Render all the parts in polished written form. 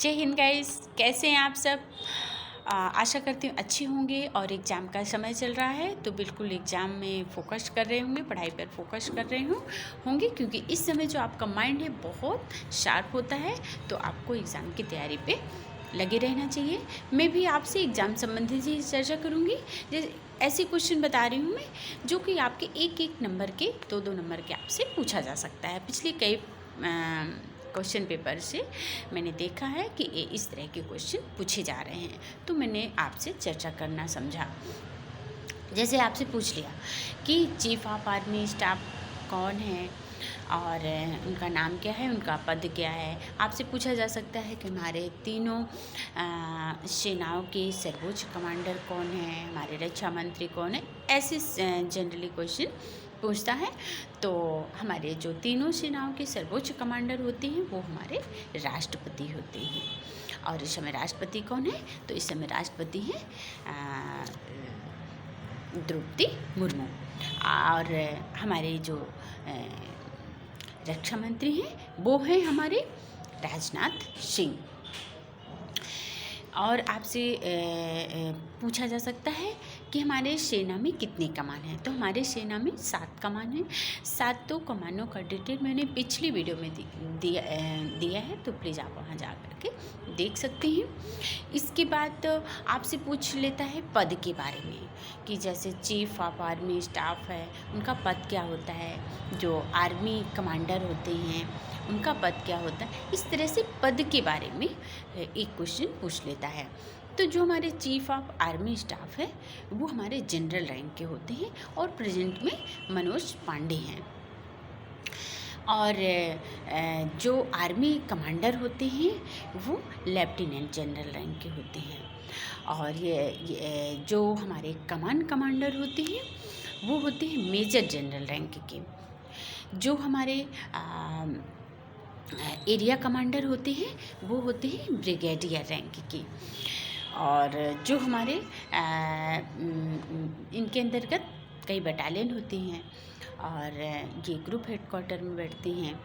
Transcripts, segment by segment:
जय हिंद गाइस, कैसे हैं आप सब। आशा करती हूँ अच्छे होंगे। और एग्ज़ाम का समय चल रहा है तो बिल्कुल एग्ज़ाम में फ़ोकस कर रहे होंगे, पढ़ाई पर फोकस कर रहे होंगे क्योंकि इस समय जो आपका माइंड है बहुत शार्प होता है। तो आपको एग्ज़ाम की तैयारी पे लगे रहना चाहिए। मैं भी आपसे एग्ज़ाम संबंधित ही चर्चा करूँगी। जैसे ऐसे क्वेश्चन बता रही हूँ मैं जो कि आपके एक एक नंबर के दो नंबर के आपसे पूछा जा सकता है। पिछले कई क्वेश्चन पेपर से मैंने देखा है कि इस तरह के क्वेश्चन पूछे जा रहे हैं, तो मैंने आपसे चर्चा करना समझा। जैसे आपसे पूछ लिया कि चीफ ऑफ आर्मी स्टाफ कौन है और उनका नाम क्या है, उनका पद क्या है। आपसे पूछा जा सकता है कि हमारे तीनों सेनाओं के सर्वोच्च कमांडर कौन है, हमारे रक्षा मंत्री कौन है। ऐसे जनरली क्वेश्चन पूछता है। तो हमारे जो तीनों सेनाओं के सर्वोच्च कमांडर होते हैं वो हमारे राष्ट्रपति होते हैं। और इस समय राष्ट्रपति कौन है, तो इस समय राष्ट्रपति हैं द्रौपदी मुर्मू। और हमारे जो रक्षा मंत्री हैं वो हैं हमारे राजनाथ सिंह। और आपसे पूछा जा सकता है कि हमारे सेना में कितनी कमान है, तो हमारे सेना में 7 कमान है। 7 कमानों का डिटेल मैंने पिछली वीडियो में दिया है, तो प्लीज़ आप वहाँ जा कर के देख सकते हैं। इसके बाद आपसे पूछ लेता है पद के बारे में कि जैसे चीफ ऑफ आर्मी स्टाफ है, उनका पद क्या होता है। जो आर्मी कमांडर होते हैं उनका पद क्या होता है। इस तरह से पद के बारे में एक क्वेश्चन पूछ लेता है। तो जो हमारे चीफ ऑफ आर्मी स्टाफ है वो हमारे जनरल रैंक के होते हैं और प्रेजेंट में मनोज पांडे हैं। और जो आर्मी कमांडर होते हैं वो लेफ्टिनेंट जनरल रैंक के होते हैं। और ये जो हमारे कमान कमांडर होते हैं वो होते हैं मेजर जनरल रैंक के। जो हमारे एरिया कमांडर होते हैं वो होते हैं ब्रिगेडियर रैंक के। और जो हमारे इनके अंतर्गत कई बटालियन होती हैं और ये ग्रुप हेडक्वार्टर में बैठते हैं।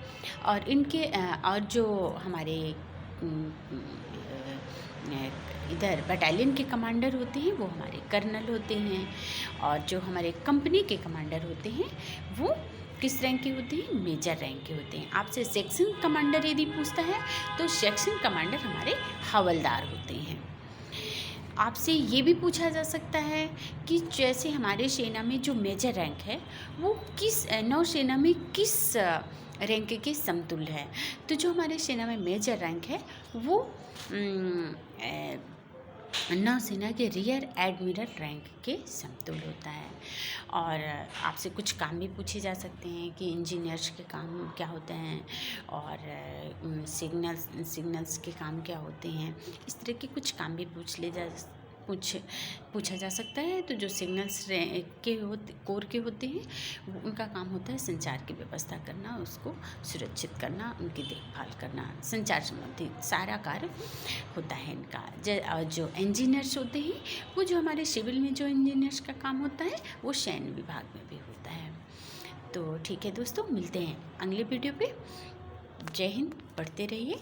और इनके और जो हमारे इधर बटालियन के कमांडर होते हैं वो हमारे कर्नल होते हैं। और जो हमारे कंपनी के कमांडर होते हैं वो किस रैंक के होते हैं, मेजर रैंक के होते हैं। आपसे सेक्शन कमांडर यदि पूछता है तो सेक्शन कमांडर हमारे हवलदार होते हैं। आपसे ये भी पूछा जा सकता है कि जैसे हमारे सेना में जो मेजर रैंक है वो किस नौसेना में किस रैंक के समतुल्य है। तो जो हमारे सेना में मेजर रैंक है वो नौसेना के रियर एडमिरल रैंक के समतुल्य होता है। और आपसे कुछ काम भी पूछे जा सकते हैं कि इंजीनियर्स के काम क्या होते हैं और सिग्नल्स के काम क्या होते हैं। इस तरह के कुछ काम भी पूछा जा सकता है। तो जो सिग्नल्स के कोर के होते हैं वो उनका काम होता है संचार की व्यवस्था करना, उसको सुरक्षित करना, उनकी देखभाल करना, संचार संबंधी सारा कार्य होता है इनका। और जो इंजीनियर्स होते हैं वो जो हमारे सिविल में जो इंजीनियर्स का काम होता है वो सैन्य विभाग में भी होता है। तो ठीक है दोस्तों, मिलते हैं अगले वीडियो पे। जय हिंद, पढ़ते रहिए।